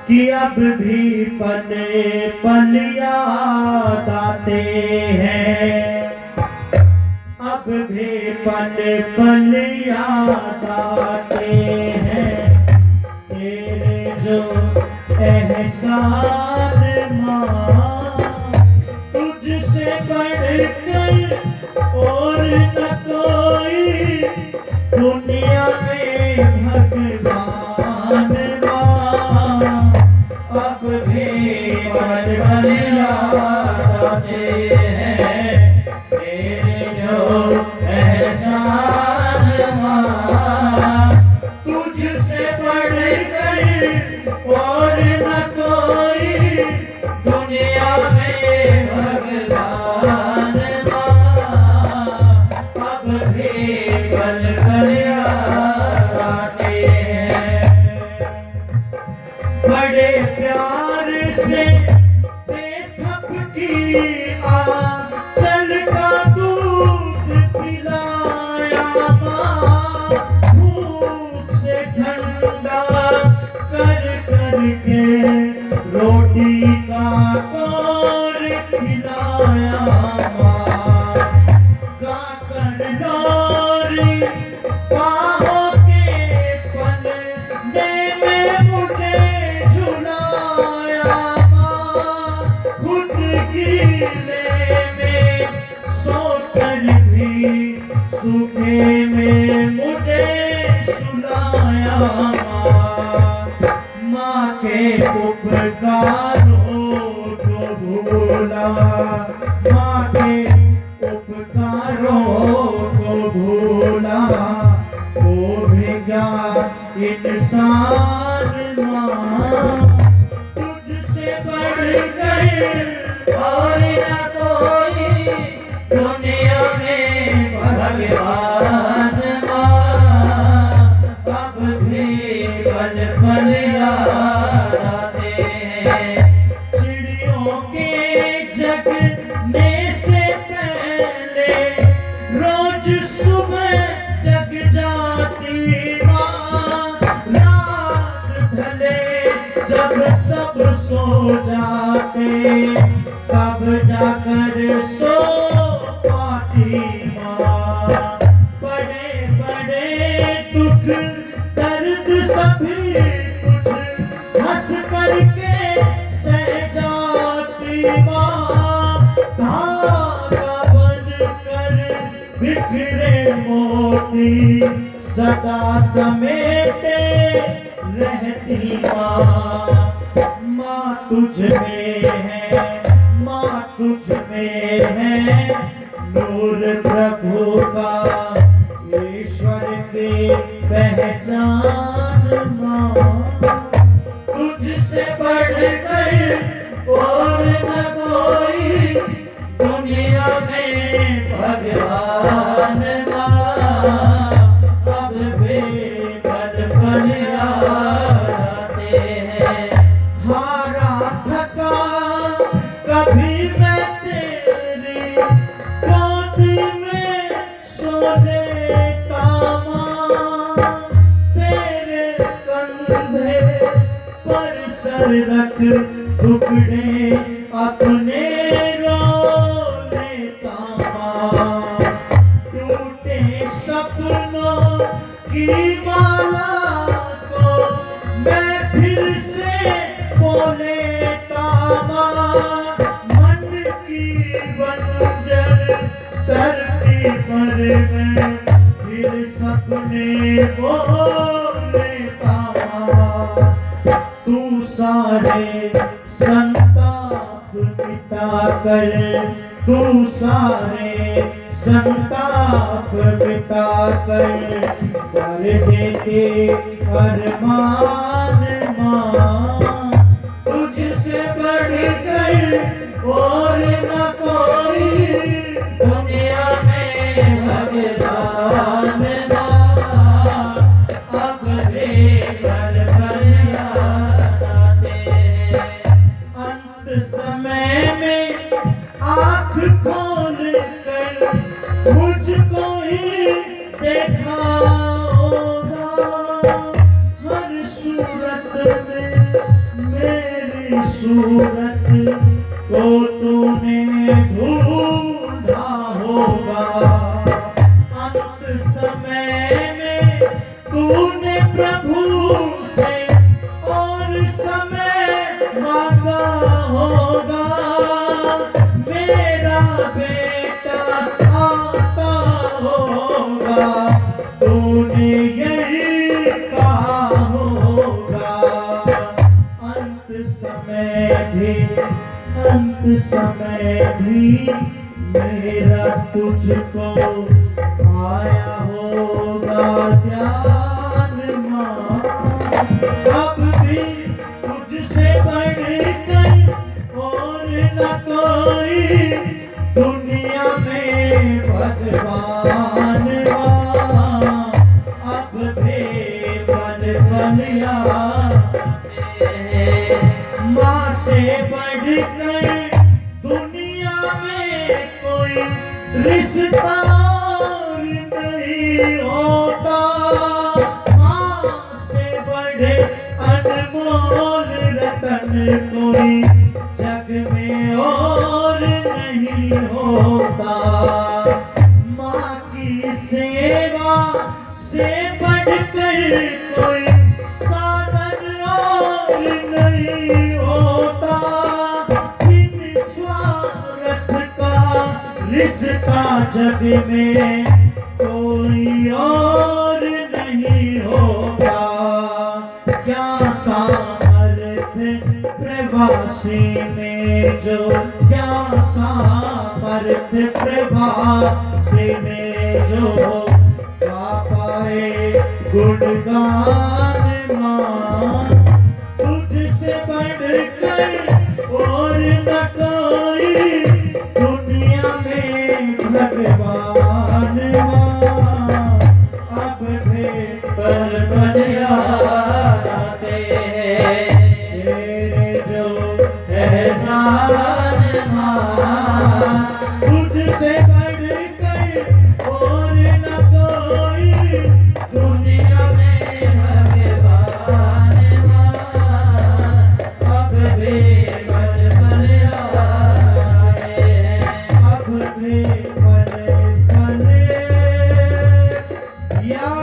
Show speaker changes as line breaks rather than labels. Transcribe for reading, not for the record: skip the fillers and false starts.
कि अब भी पल पल याद आते हैं, अब भी पल पल याद आते हैं तेरे जो एहसान माँ, तुझसे बढ़कर और न कोई दुनिया में भगवान माँ, अब भी पल पल याद आते हैं तेरे जो एहसान माँ, तुझसे बढ़कर और न कोई दुनिया में भगवान माँ, अब भी पल पल याद आते हैं। बड़े प्यार से बेथपकी आंचल का दूध पिलाया माँ, भूख से ठंडा कर करके रोटी का कौर खिलाया माँ, गाकर लोरी बाहों के पलने में मुझे झुलाया माँ, खुद गीले में सोकर भी सूखे में मुझे सुलाया माँ के उपकारों को भूला, माँ के उपकारों को भूला, वो भी क्या इंसान माँ, तुझसे बढ़कर और न कोई दुनिया में भगवान माँ, अब भी पल पल याद आते हैं। चिड़ियों के जगने से पहले रोज सुबह जग जाती माँ, रात ढले जब सब सो जाते तब जाकर सो पाती माँ, बड़े बड़े दुख दर्द सभी कुछ हंस करके सह जाती माँ, धागा बन कर बिखरे मोती सदा समेटे रहती माँ, माँ तुझ में है, माँ तुझ में है नूर प्रभु का, ईश्वर की पहचान माँ, तुझसे बढ़कर और न कोई दुनिया में भगवान माँ, अब भी पल पल याद आते हैं। हारा थका कभी मैं तेरी गोद में सो लेता माँ, तेरे कंधे पर सर रख टुकड़े अपने रो लेता माँ, टूटे सपनों की माला को मैं फिर से बोलेता माँ, मन की बंजर धरती पर मैं फिर सपने बोलेता माँ, तू सारे संताप मिटा कर, तू सारे संताप मिटा कर देते अरमान माँ, तुझसे बढ़कर और न कोई दुनिया में भगवान माँ, अब भी पल पल याद आते हैं। अंत समय में आँख खोल कर मुझको ही देखा होगा, हर सूरत अपनी सूरत को तूने ढूंढा होगा, अंत समय में तूने प्रभु से और समय मांगा होगा। मेरा बेटा आता होगा, तूने यही कहा होगा। अंत समय भी मेरा तुझको आया होगा ध्यान मां। अब भी तुझसे बढ़कर और न कोई दुनिया में भगवान मां। अब भी पल पल याद माँ से बढ़कर दुनिया में कोई रिश्ता नहीं होता। माँ से बड़े अनमोल रतन कोई जग में और नहीं होता। माँ की सेवा से बढ़कर कोई साधन और नहीं होता। बिन स्वार्थ का रिश्ता जग में कोई और नहीं होगा। क्या सामर्थ्य प्रवासी में जो, क्या सामर्थ्य प्रवासी में जो गा पाए गुणगान मां। तुझसे बढ़कर और न कोई दुनिया में भगवान मां। अब भी पल पल याद आते तेरे जो एहसान मां। तुझसे बढ़कर और न कोई दुनिया में भगवान मां। अब भी पल पल याद आए, अब भी पल पल याद